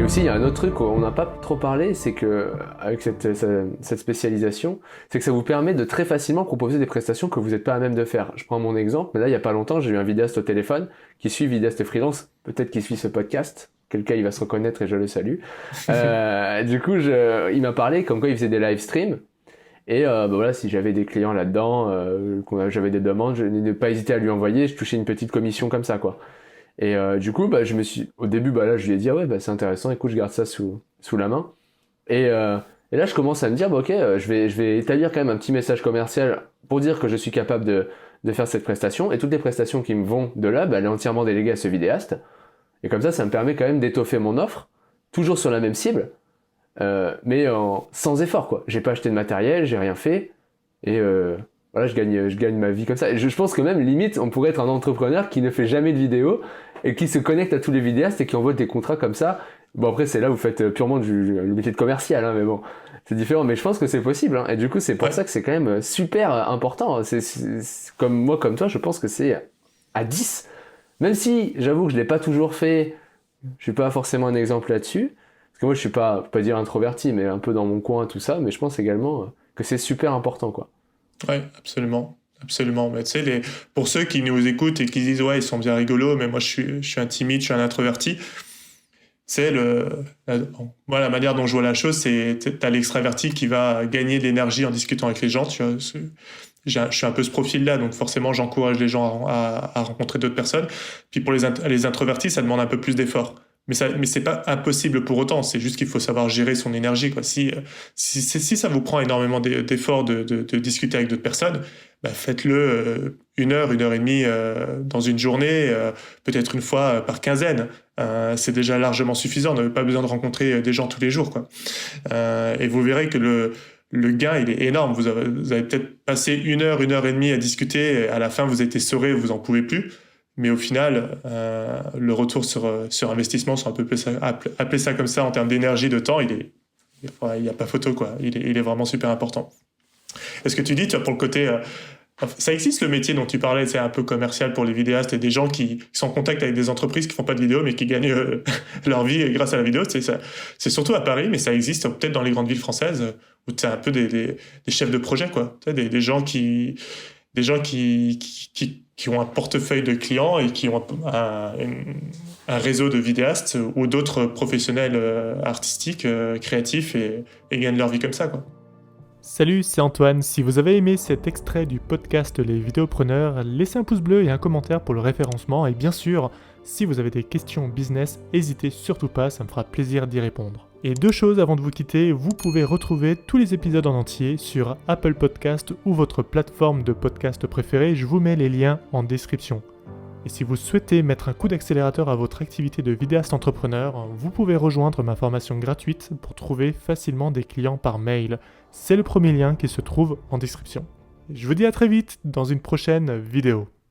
aussi, il y a un autre truc on n'a pas trop parlé, c'est que avec cette spécialisation, c'est que ça vous permet de très facilement proposer des prestations que vous n'êtes pas à même de faire. Je prends mon exemple, mais là, il y a pas longtemps, j'ai eu un vidéaste au téléphone qui suit vidéaste freelance, peut-être qu'il suit ce podcast, quel cas il va se reconnaître et je le salue. Du coup, il m'a parlé comme quoi il faisait des live streams. Et voilà, si j'avais des clients là-dedans, j'avais des demandes, je n'ai pas hésité à lui envoyer, je touchais une petite commission comme ça, quoi. Et du coup, au début, là, je lui ai dit, ah ouais, c'est intéressant, écoute, je garde ça sous la main. Et là, je commence à me dire, ok, je vais établir quand même un petit message commercial pour dire que je suis capable de faire cette prestation. Et toutes les prestations qui me vont de là, elle est entièrement déléguée à ce vidéaste. Et comme ça me permet quand même d'étoffer mon offre, toujours sur la même cible, mais sans effort, quoi. J'ai pas acheté de matériel, j'ai rien fait. Et voilà, je gagne ma vie comme ça. Et je pense que même, limite, on pourrait être un entrepreneur qui ne fait jamais de vidéo et qui se connecte à tous les vidéastes et qui envoie des contrats comme ça. Bon, après, c'est là où vous faites purement le métier de commercial, hein, mais bon, c'est différent. Mais je pense que c'est possible, hein. Et du coup, c'est pour ça que c'est quand même super important. C'est comme moi, comme toi, je pense que c'est à 10. Même si, j'avoue que je l'ai pas toujours fait, je suis pas forcément un exemple là-dessus. Parce que moi, je suis pas dire introverti, mais un peu dans mon coin, tout ça. Mais je pense également que c'est super important, quoi. Ouais, absolument. Absolument. Mais tu sais, pour ceux qui nous écoutent et qui disent, ouais, ils sont bien rigolos, mais moi, je suis un timide, je suis un introverti. C'est moi, la manière dont je vois la chose, c'est, t'as l'extraverti qui va gagner de l'énergie en discutant avec les gens, tu vois. Je suis un peu ce profil-là, donc forcément, j'encourage les gens à rencontrer d'autres personnes. Puis pour les introvertis, ça demande un peu plus d'effort. Mais c'est pas impossible pour autant. C'est juste qu'il faut savoir gérer son énergie, quoi. Si ça vous prend énormément d'efforts de discuter avec d'autres personnes, faites-le 1 heure et demie dans une journée, peut-être une fois par quinzaine. C'est déjà largement suffisant. On n'avez pas besoin de rencontrer des gens tous les jours, quoi. Et vous verrez que le gain, il est énorme. Vous avez peut-être passé 1 heure et demie à discuter. Et à la fin, vous êtes essoré, vous en pouvez plus. Mais au final, le retour sur investissement, si on peut appeler ça comme ça en termes d'énergie, de temps, il y a pas photo, quoi. Il est vraiment super important. Est-ce que tu dis, tu vois, pour le côté, ça existe le métier dont tu parlais, c'est un peu commercial pour les vidéastes et des gens qui sont en contact avec des entreprises qui font pas de vidéos mais qui gagnent leur vie grâce à la vidéo. C'est surtout à Paris, mais ça existe peut-être dans les grandes villes françaises où tu as un peu des chefs de projet, quoi. Tu sais, des gens qui ont un portefeuille de clients et qui ont un réseau de vidéastes ou d'autres professionnels artistiques, créatifs et gagnent leur vie comme ça, quoi. Salut, c'est Antoine. Si vous avez aimé cet extrait du podcast Les Vidéopreneurs, laissez un pouce bleu et un commentaire pour le référencement. Et bien sûr, si vous avez des questions business, n'hésitez surtout pas, ça me fera plaisir d'y répondre. Et 2 choses avant de vous quitter, vous pouvez retrouver tous les épisodes en entier sur Apple Podcast ou votre plateforme de podcast préférée. Je vous mets les liens en description. Et si vous souhaitez mettre un coup d'accélérateur à votre activité de vidéaste entrepreneur, vous pouvez rejoindre ma formation gratuite pour trouver facilement des clients par mail. C'est le premier lien qui se trouve en description. Je vous dis à très vite dans une prochaine vidéo.